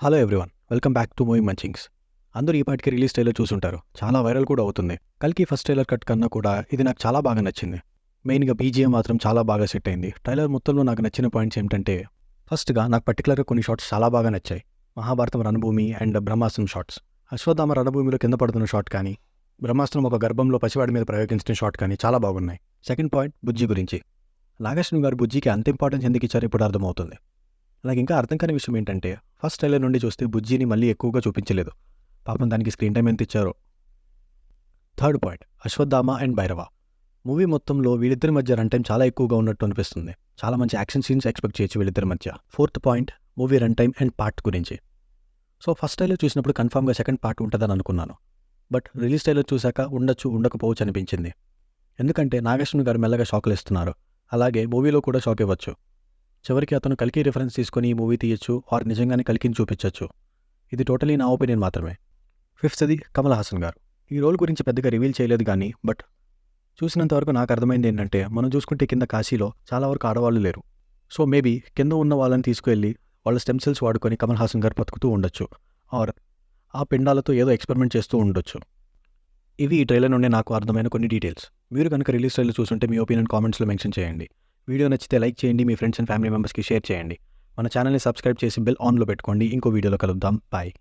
Hello everyone, welcome back to movie munchings. అందరూ ఈ పాటికి రిలీజ్ ట్రైలర్ చూసుంటారు. చాలా వైరల్ కూడా అవుతుంది. కల్కి ఫస్ట్ ట్రైలర్ కట్ కన్నా కూడా ఇది నాకు చాలా బాగా నచ్చింది. మెయిన్గా బీజిఎం మాత్రం చాలా బాగా సెట్ అయింది. ట్రైలర్ మొత్తంలో నాకు నచ్చిన పాయింట్స్ ఏమిటంటే, ఫస్ట్గా నాకు పర్టికులర్గా కొన్ని షాట్స్ చాలా బాగా నచ్చాయి. మహాభారతం రణభూమి అండ్ బ్రహ్మాస్త్రం షాట్స్. అశ్వత్థామ రణభూమిలో కింద పడుతున్న షాట్ కానీ, బ్రహ్మాస్త్రం ఒక గర్భంలో పసివాడి మీద ప్రయోగించిన షాట్ కానీ చాలా బాగున్నాయి. సెకండ్ పాయింట్ బుజ్జి గురించి. నాగార్జున గారు బుజ్జికి అంత ఇంపార్టెన్స్ ఎందుకు ఇచ్చారో ఇప్పుడు అర్థమవుతుంది. నాకు ఇంకా అర్థం కాని విషయం ఏంటంటే, ఫస్ట్ ట్రైలర్ నుండి చూస్తే బుజ్జిని మళ్ళీ ఎక్కువగా చూపించలేదు. పాపం దానికి స్క్రీన్ టైం ఎంత ఇచ్చారో. Third point Ashwatthama and Bhairava. Movie మొత్తంలో వీళ్ళిద్దరి మధ్య రన్ టైం చాలా ఎక్కువగా ఉన్నట్టు అనిపిస్తుంది. చాలా మంచి యాక్షన్ సీన్స్ ఎక్స్పెక్ట్ చేయొచ్చు వీళ్ళిద్దరి మధ్య. Fourth point movie run time and part గురించి. సో ఫస్ట్ ట్రైలర్ చూసినప్పుడు కన్ఫామ్గా సెకండ్ పార్ట్ ఉంటుందని అనుకున్నాను. బట్ రిలీజ్ ట్రైలర్ చూశాక ఉండొచ్చు ఉండకపోవచ్చు అనిపించింది. ఎందుకంటే నాగార్జున గారు మెల్లగా షాక్లు ఇస్తున్నారు. అలాగే మూవీలో కూడా షాక్ ఇవ్వచ్చు. చివరికి అతను కల్కి రిఫరెన్స్ తీసుకొని ఈ మూవీ తీయచ్చు ఆర్ నిజంగానే కల్కిని చూపించవచ్చు. ఇది టోటలీ నా ఒపీనియన్ మాత్రమే. ఫిఫ్త్ది కమల్ హాసన్ గారు. ఈ రోల్ గురించి పెద్దగా రివీల్ చేయలేదు కానీ, బట్ చూసినంతవరకు నాకు అర్థమైంది ఏంటంటే, మనం చూసుకుంటే కింద కాశీలో చాలా వరకు ఆడవాళ్ళు లేరు. సో మేబీ కింద ఉన్న వాళ్ళని తీసుకువెళ్ళి వాళ్ళ స్టెమ్ సెల్స్ వాడుకొని కమల్ హాసన్ గారు బతుకుతూ ఉండొచ్చు. ఆర్ ఆ పిండాలతో ఏదో ఎక్స్పెరిమెంట్ చేస్తూ ఉండొచ్చు. ఇవి ఈ ట్రైలర్ నుండి నాకు అర్థమైన కొన్ని డీటెయిల్స్. మీరు కనుక రిలీజ్ ట్రైలర్ చూస్తుంటే మీ ఒపీనియన్ కామెంట్స్లో మెన్షన్ చేయండి. వీడియో నచ్చితే లైక్ చేయండి, మీ ఫ్రెండ్స్ అండ్ ఫ్యామిలీ మెంబర్స్కి షేర్ చేయండి. మన ఛానల్ని సబ్స్క్రైబ్ చేసి బెల్ ఆన్లో పెట్టుకోండి. ఇంకో వీడియోలో కలుద్దాం. బాయ్.